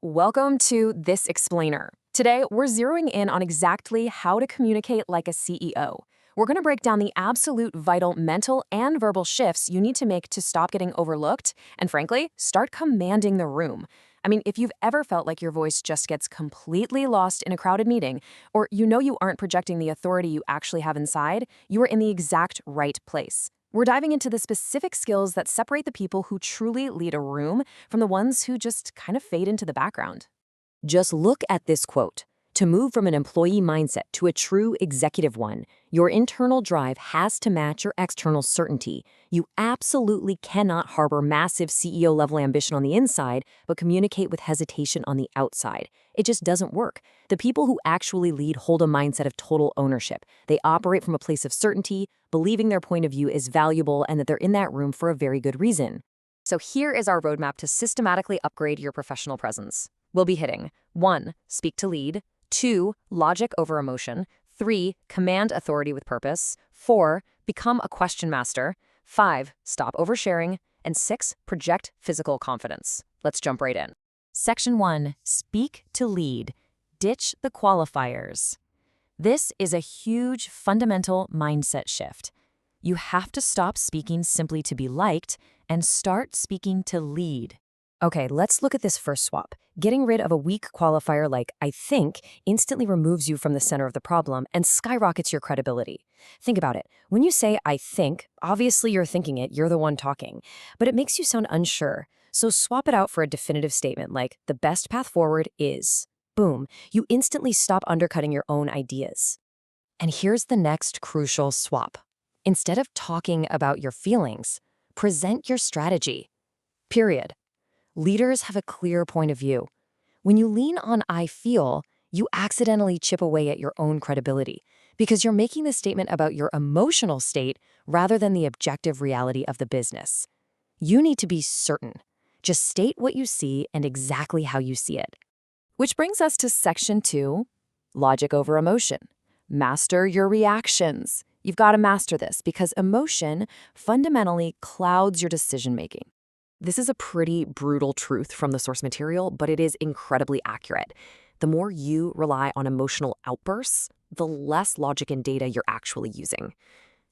Welcome to This Explainer. Today, we're zeroing in on exactly how to communicate like a CEO. We're going to break down the absolute vital mental and verbal shifts you need to make to stop getting overlooked and, frankly, start commanding the room. I mean, if you've ever felt like your voice just gets completely lost in a crowded meeting, or you aren't projecting the authority you actually have inside, you are in the exact right place. We're diving into the specific skills that separate the people who truly lead a room from the ones who just kind of fade into the background. Just look at this quote. To move from an employee mindset to a true executive one, your internal drive has to match your external certainty. You absolutely cannot harbor massive CEO-level ambition on the inside, but communicate with hesitation on the outside. It just doesn't work. The people who actually lead hold a mindset of total ownership. They operate from a place of certainty, believing their point of view is valuable and that they're in that room for a very good reason. So here is our roadmap to systematically upgrade your professional presence. We'll be hitting 1. Speak to lead. 2. Logic over emotion. 3. Command authority with purpose. 4. Become a question master. 5. Stop oversharing. And 6. Project physical confidence. Let's jump right in. Section 1. Speak to lead. Ditch the qualifiers. This is a huge fundamental mindset shift. You have to stop speaking simply to be liked and start speaking to lead. Okay, let's look at this first swap. Getting rid of a weak qualifier like I think instantly removes you from the center of the problem and skyrockets your credibility. Think about it. When you say I think, obviously you're thinking it, you're the one talking, but it makes you sound unsure. So swap it out for a definitive statement like the best path forward is. Boom, you instantly stop undercutting your own ideas. And here's the next crucial swap. Instead of talking about your feelings, present your strategy. Period. Leaders have a clear point of view. When you lean on I feel, you accidentally chip away at your own credibility because you're making the statement about your emotional state rather than the objective reality of the business. You need to be certain. Just state what you see and exactly how you see it. Which brings us to Section 2, Logic over emotion. Master your reactions. You've got to master this because emotion fundamentally clouds your decision-making. This is a pretty brutal truth from the source material, but it is incredibly accurate. The more you rely on emotional outbursts, the less logic and data you're actually using.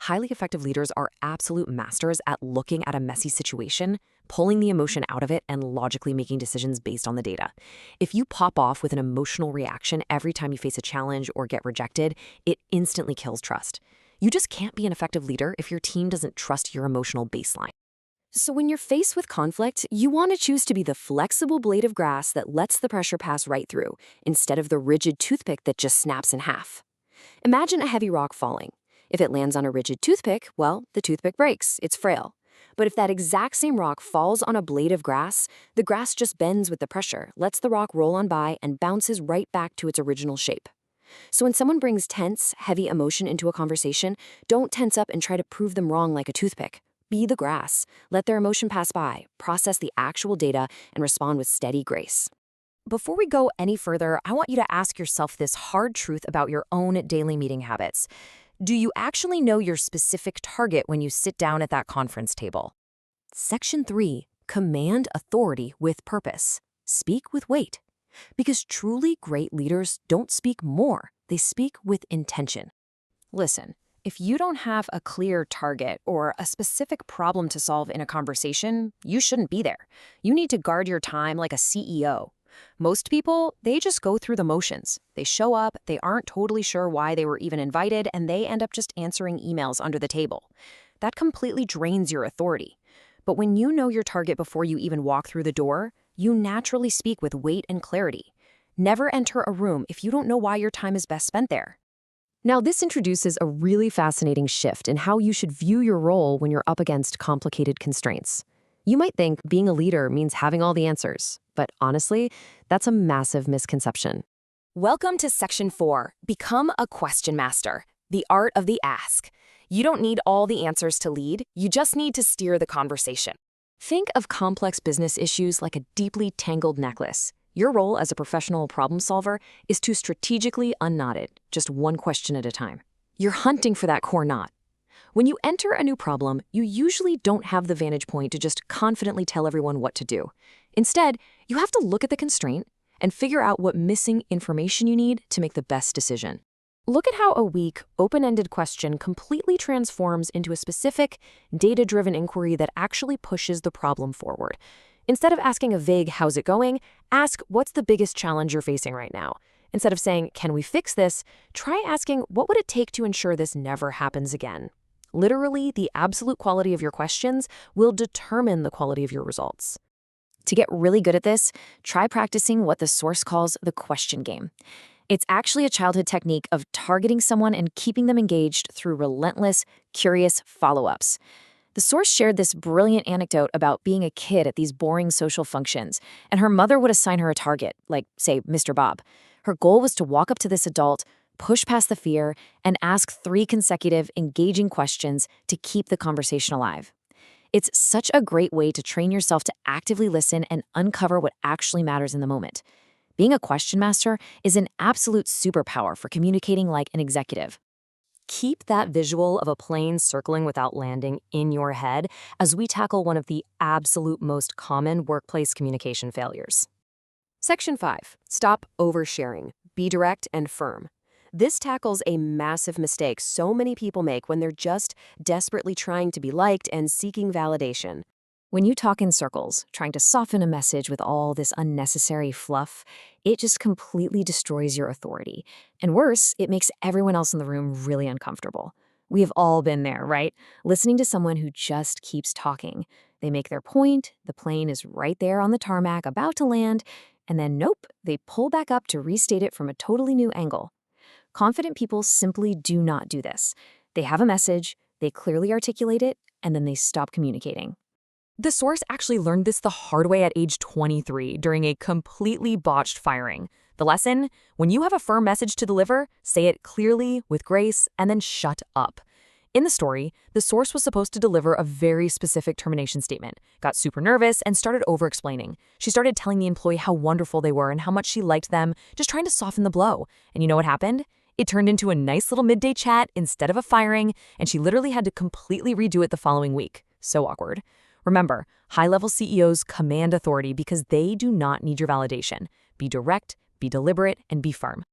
Highly effective leaders are absolute masters at looking at a messy situation, pulling the emotion out of it, and logically making decisions based on the data. If you pop off with an emotional reaction every time you face a challenge or get rejected, it instantly kills trust. You just can't be an effective leader if your team doesn't trust your emotional baseline. So when you're faced with conflict, you want to choose to be the flexible blade of grass that lets the pressure pass right through, instead of the rigid toothpick that just snaps in half. Imagine a heavy rock falling. If it lands on a rigid toothpick, well, the toothpick breaks, it's frail. But if that exact same rock falls on a blade of grass, the grass just bends with the pressure, lets the rock roll on by, and bounces right back to its original shape. So when someone brings tense, heavy emotion into a conversation, don't tense up and try to prove them wrong like a toothpick. Be the grass. Let their emotion pass by, process the actual data, and respond with steady grace. Before we go any further, I want you to ask yourself this hard truth about your own daily meeting habits. Do you actually know your specific target when you sit down at that conference table? Section 3. Command authority with purpose. Speak with weight. Because truly great leaders don't speak more, they speak with intention. Listen. If you don't have a clear target or a specific problem to solve in a conversation, you shouldn't be there. You need to guard your time like a CEO. Most people, they just go through the motions. They show up, they aren't totally sure why they were even invited, and they end up just answering emails under the table. That completely drains your authority. But when you know your target before you even walk through the door, you naturally speak with weight and clarity. Never enter a room if you don't know why your time is best spent there. Now, this introduces a really fascinating shift in how you should view your role when you're up against complicated constraints. You might think being a leader means having all the answers, but honestly, that's a massive misconception. Welcome to Section 4, Become a Question Master, the art of the ask. You don't need all the answers to lead, you just need to steer the conversation. Think of complex business issues like a deeply tangled necklace. Your role as a professional problem solver is to strategically unknot it, just one question at a time. You're hunting for that core knot. When you enter a new problem, you usually don't have the vantage point to just confidently tell everyone what to do. Instead, you have to look at the constraint, and figure out what missing information you need to make the best decision. Look at how a weak, open-ended question completely transforms into a specific, data-driven inquiry that actually pushes the problem forward. Instead of asking a vague "how's it going?", ask "what's the biggest challenge you're facing right now?" Instead of saying "can we fix this?", try asking "what would it take to ensure this never happens again?" Literally, the absolute quality of your questions will determine the quality of your results. To get really good at this, try practicing what the source calls the question game. It's actually a childhood technique of targeting someone and keeping them engaged through relentless, curious follow-ups. The source shared this brilliant anecdote about being a kid at these boring social functions, and her mother would assign her a target, like, say, Mr. Bob. Her goal was to walk up to this adult, push past the fear, and ask 3 consecutive, engaging questions to keep the conversation alive. It's such a great way to train yourself to actively listen and uncover what actually matters in the moment. Being a question master is an absolute superpower for communicating like an executive. Keep that visual of a plane circling without landing in your head as we tackle one of the absolute most common workplace communication failures. Section 5. Stop oversharing. Be direct and firm. This tackles a massive mistake so many people make when they're just desperately trying to be liked and seeking validation. When you talk in circles, trying to soften a message with all this unnecessary fluff, it just completely destroys your authority. And worse, it makes everyone else in the room really uncomfortable. We have all been there, right? Listening to someone who just keeps talking. They make their point, the plane is right there on the tarmac about to land, and then nope, they pull back up to restate it from a totally new angle. Confident people simply do not do this. They have a message, they clearly articulate it, and then they stop communicating. The source actually learned this the hard way at age 23 during a completely botched firing. The lesson? When you have a firm message to deliver, say it clearly, with grace, and then shut up. In the story, the source was supposed to deliver a very specific termination statement, got super nervous, and started over-explaining. She started telling the employee how wonderful they were and how much she liked them, just trying to soften the blow. And you know what happened? It turned into a nice little midday chat instead of a firing, and she literally had to completely redo it the following week. So awkward. Remember, high-level CEOs command authority because they do not need your validation. Be direct, be deliberate, and be firm.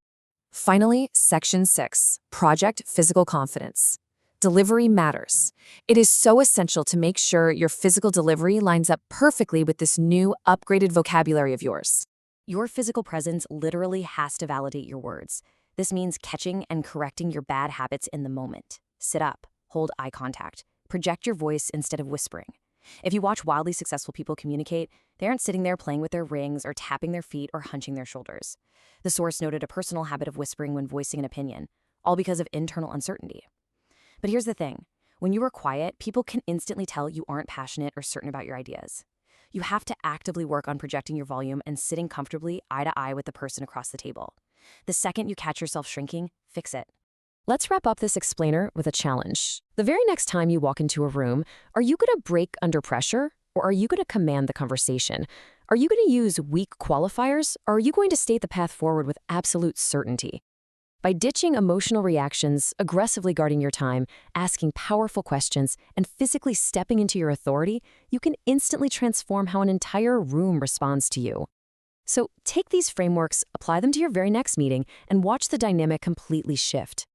Finally, Section 6, Project Physical Confidence. Delivery matters. It is so essential to make sure your physical delivery lines up perfectly with this new, upgraded vocabulary of yours. Your physical presence literally has to validate your words. This means catching and correcting your bad habits in the moment. Sit up, hold eye contact, project your voice instead of whispering. If you watch wildly successful people communicate, they aren't sitting there playing with their rings or tapping their feet or hunching their shoulders. The source noted a personal habit of whispering when voicing an opinion, all because of internal uncertainty. But here's the thing. When you are quiet, people can instantly tell you aren't passionate or certain about your ideas. You have to actively work on projecting your volume and sitting comfortably eye to eye with the person across the table. The second you catch yourself shrinking, fix it. Let's wrap up this explainer with a challenge. The very next time you walk into a room, are you going to break under pressure, or are you going to command the conversation? Are you going to use weak qualifiers, or are you going to state the path forward with absolute certainty? By ditching emotional reactions, aggressively guarding your time, asking powerful questions, and physically stepping into your authority, you can instantly transform how an entire room responds to you. So take these frameworks, apply them to your very next meeting, and watch the dynamic completely shift.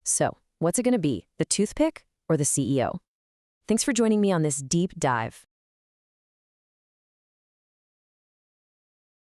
So, what's it going to be, the toothpick or the CEO? Thanks for joining me on this deep dive.